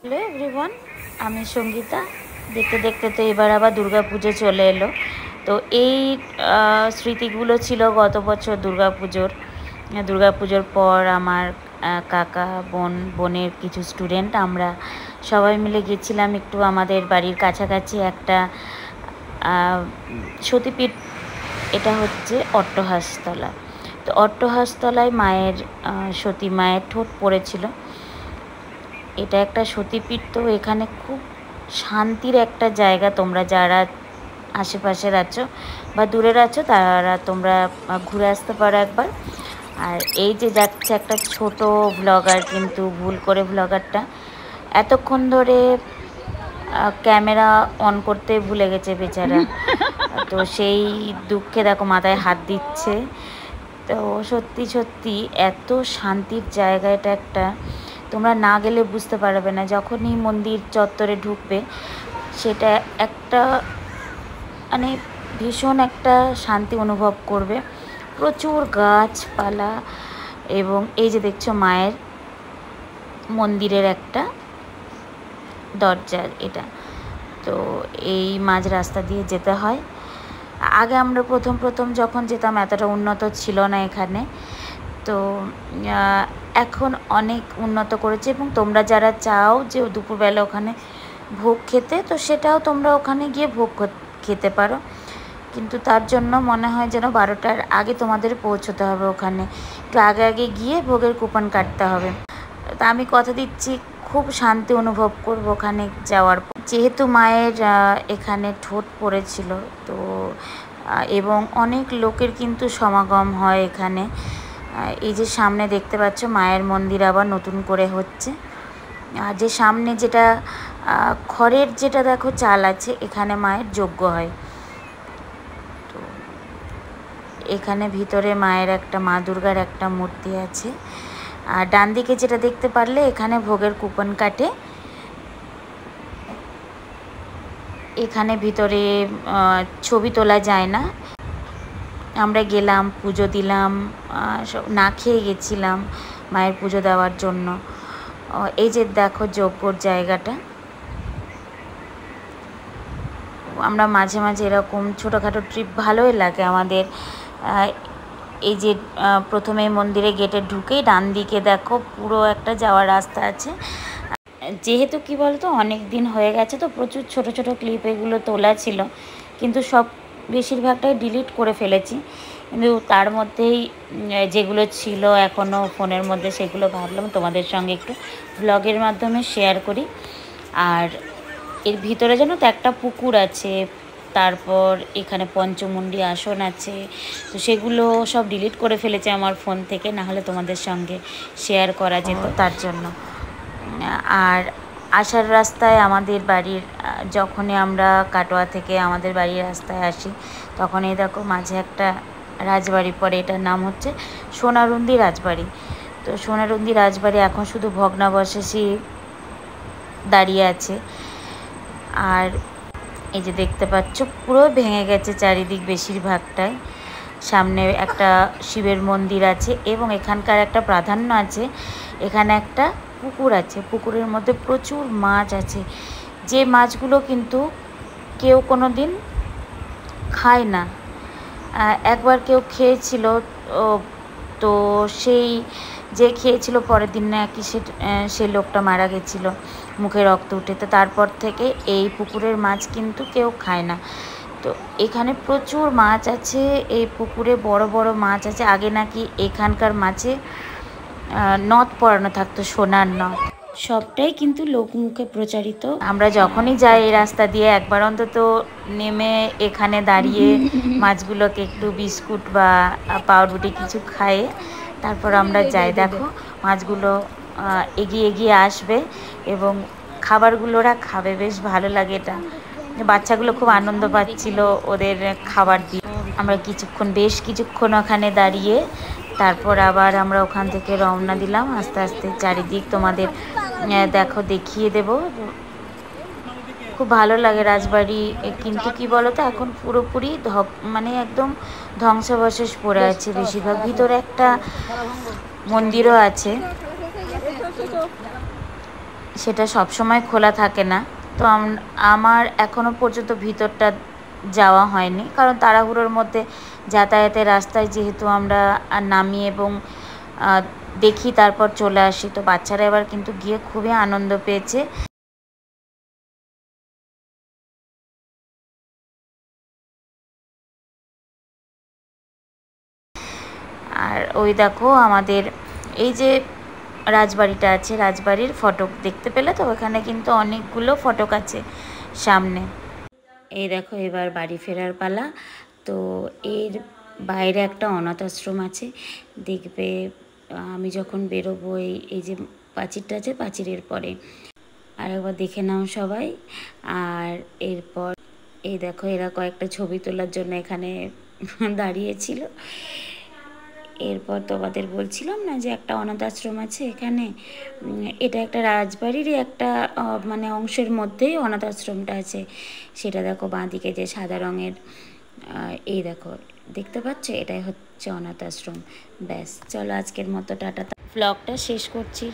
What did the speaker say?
Hello everyone, আমি সঙ্গীতা। দেখতে দেখতে তো এবার আবার দুর্গাপুজো চলে এলো। তো এই স্মৃতিগুলো ছিল গত বছর দুর্গাপুজোর পর আমার কাকা বোনের কিছু স্টুডেন্ট আমরা সবাই মিলে গেছিলাম একটু আমাদের বাড়ির কাছাকাছি একটা সতীপীঠ। এটা হচ্ছে অট্টহাসতলা। তো অট্টহাসতলায় সতী মায়ের ঠোঁট পড়েছিল। এটা একটা সতীপীঠ। তো এখানে খুব শান্তির একটা জায়গা। তোমরা যারা আশেপাশের আছো বা দূরের আছো তারা তোমরা ঘুরে আসতে পারো একবার। আর এই যে যাচ্ছে একটা ছোট ব্লগার, কিন্তু ভুল করে ব্লগারটা এতক্ষণ ধরে ক্যামেরা অন করতে ভুলে গেছে বেচারা। তো সেই দুঃখে দেখো মাথায় হাত দিচ্ছে। তো সত্যি এত শান্তির জায়গা এটা একটা, তোমরা না গেলে বুঝতে পারবে না। যখনই মন্দির চত্বরে ঢুকবে সেটা একটা মানে ভীষণ একটা শান্তি অনুভব করবে। প্রচুর গাছপালা এবং এই যে দেখছো মায়ের মন্দিরের একটা দরজা এটা। তো এই মাঝ রাস্তা দিয়ে যেতে হয়। আগে আমরা প্রথম যখন যেতাম এতটা উন্নত ছিল না এখানে। তো এখন অনেক উন্নত করেছে এবং তোমরা যারা চাও যে দুপুরবেলা ওখানে ভোগ খেতে, তো সেটাও তোমরা ওখানে গিয়ে ভোগ খেতে পারো। কিন্তু তার জন্য মনে হয় যেন 12টার আগে তোমাদের পৌঁছতে হবে ওখানে। একটু আগে গিয়ে ভোগের কুপন কাটতে হবে। তা আমি কথা দিচ্ছি খুব শান্তি অনুভব করবো ওখানে যাওয়ার পর। যেহেতু মায়ের এখানে ঠোঁট পড়েছিল, তো এবং অনেক লোকের কিন্তু সমাগম হয় এখানে। এই যে সামনে দেখতে পাচ্ছ মায়ের মন্দির আবার নতুন করে হচ্ছে। আর যে সামনে যেটা খড়ের যেটা দেখো চাল আছে, এখানে মায়ের যজ্ঞ হয়। তো এখানে ভিতরে মায়ের একটা মা দুর্গার একটা মূর্তি আছে। আর ডান দিকে যেটা দেখতে পারলে এখানে ভোগের কুপন কাটে। এখানে ভিতরে ছবি তোলা যায় না। আমরা গেলাম, পুজো দিলাম, না খেয়ে গেছিলাম মায়ের পুজো দেওয়ার জন্য। এই যে দেখো যজ্ঞর জায়গাটা। আমরা মাঝে এরকম ছোটোখাটো ট্রিপ ভালোই লাগে আমাদের। এই যে প্রথমে মন্দিরে গেটে ঢুকেই ডান দিকে দেখো পুরো একটা যাওয়ার রাস্তা আছে। যেহেতু কি বলতো অনেক দিন হয়ে গেছে, তো প্রচুর ছোট ক্লিপ এগুলো তোলা ছিল, কিন্তু বেশিরভাগটাই ডিলিট করে ফেলেছি। কিন্তু তার মধ্যেই যেগুলো ছিল এখনও ফোনের মধ্যে, সেগুলো ভাবলাম তোমাদের সঙ্গে একটু ব্লগের মাধ্যমে শেয়ার করি। আর এর ভিতরে যেন তো একটা পুকুর আছে, তারপর এখানে পঞ্চমুণ্ডী আসন আছে। তো সেগুলো সব ডিলিট করে ফেলেছে আমার ফোন থেকে, না হলে তোমাদের সঙ্গে শেয়ার করা যেত তার জন্য। আর আসার রাস্তায় আমাদের বাড়ির, যখনই আমরা কাটোয়া থেকে আমাদের বাড়ির রাস্তায় আসি, তখনই দেখো মাঝে একটা রাজবাড়ি পড়ে। এটার নাম হচ্ছে সোনারুন্দি রাজবাড়ি। তো সোনারুন্দি রাজবাড়ি এখন শুধু ভগ্নাবশেষই দাঁড়িয়ে আছে। আর এই যে দেখতে পাচ্ছ পুরো ভেঙে গেছে চারিদিক বেশিরভাগটাই। সামনে একটা শিবের মন্দির আছে এবং এখানকার একটা প্রাধান্য আছে, এখানে একটা পুকুর আছে। পুকুরের মধ্যে প্রচুর মাছ আছে, যে মাছগুলো কিন্তু কেউ কোনো দিন খায় না। একবার কেউ খেয়েছিল, তো সেই যে খেয়েছিল পরের দিন নাকি সেই লোকটা মারা গেছিলো, মুখে রক্ত উঠে। তো তারপর থেকে এই পুকুরের মাছ কিন্তু কেউ খায় না। তো এখানে প্রচুর মাছ আছে, এই পুকুরে বড় মাছ আছে। আগে নাকি এখানকার মাছে নথ পরানো থাকতো, সোনার নথ। সবটাই কিন্তু লোকমুখে প্রচারিত। আমরা যখনই যাই এই রাস্তা দিয়ে একবার অন্তত নেমে এখানে দাঁড়িয়ে মাছগুলোকে একটু বিস্কুট বা পাউরুটি কিছু খাইয়ে তারপর আমরা যাই। দেখো মাছগুলো এগিয়ে আসবে এবং খাবারগুলো ওরা খাবে, বেশ ভালো লাগে এটা। বাচ্চাগুলো খুব আনন্দ পাচ্ছিল ওদের খাবার দিয়ে। আমরা বেশ কিছুক্ষণ ওখানে দাঁড়িয়ে তারপর আবার আমরা ওখান থেকে রওনা দিলাম আস্তে চারিদিক তোমাদের দেখো দেখিয়ে দেব। খুব ভালো লাগে রাজবাড়ি, কিন্তু কি বলতো এখন পুরোপুরি মানে একদম ধ্বংসাবশেষ পড়ে আছে বেশিরভাগ। ভিতরে একটা মন্দিরও আছে, সেটা সবসময় খোলা থাকে না। তো আমার এখনও পর্যন্ত ভিতরটা যাওয়া হয়নি, কারণ তাড়াহুড়োর মধ্যে যাতায়াতের রাস্তায় যেহেতু আমরা নামি এবং দেখি তারপর চলে আসি। তো বাচ্চারা এবার কিন্তু গিয়ে খুবই আনন্দ পেয়েছে। আর ওই দেখো আমাদের এই যে রাজবাড়িটা আছে, রাজবাড়ির ফটক দেখতে পেলে তো? ওখানে কিন্তু অনেকগুলো ফটক আছে সামনে। এই দেখো এবার বাড়ি ফেরার পালা। তো এর বাইরে একটা অনাথ আশ্রম আছে, দেখবে আমি যখন বেরোবো এই যে প্রাচীরটা আছে, প্রাচীরের পরে আর একবার দেখে নাও সবাই। আর এরপর এই দেখো এরা কয়েকটা ছবি তোলার জন্য এখানে দাঁড়িয়েছিল। এরপর তোমাদের বলছিলাম না যে একটা অনাথ আশ্রম আছে এখানে, এটা একটা রাজবাড়িরই একটা মানে অংশের মধ্যেই অনাথ আশ্রমটা আছে। সেটা দেখো বাঁদিকে যে সাদা রঙের, এই দেখো দেখতে পাচ্ছ, এটাই হচ্ছে অনাথ আশ্রম। ব্যাস, চলো আজকের মতো টাটা, ব্লগটা শেষ করছি।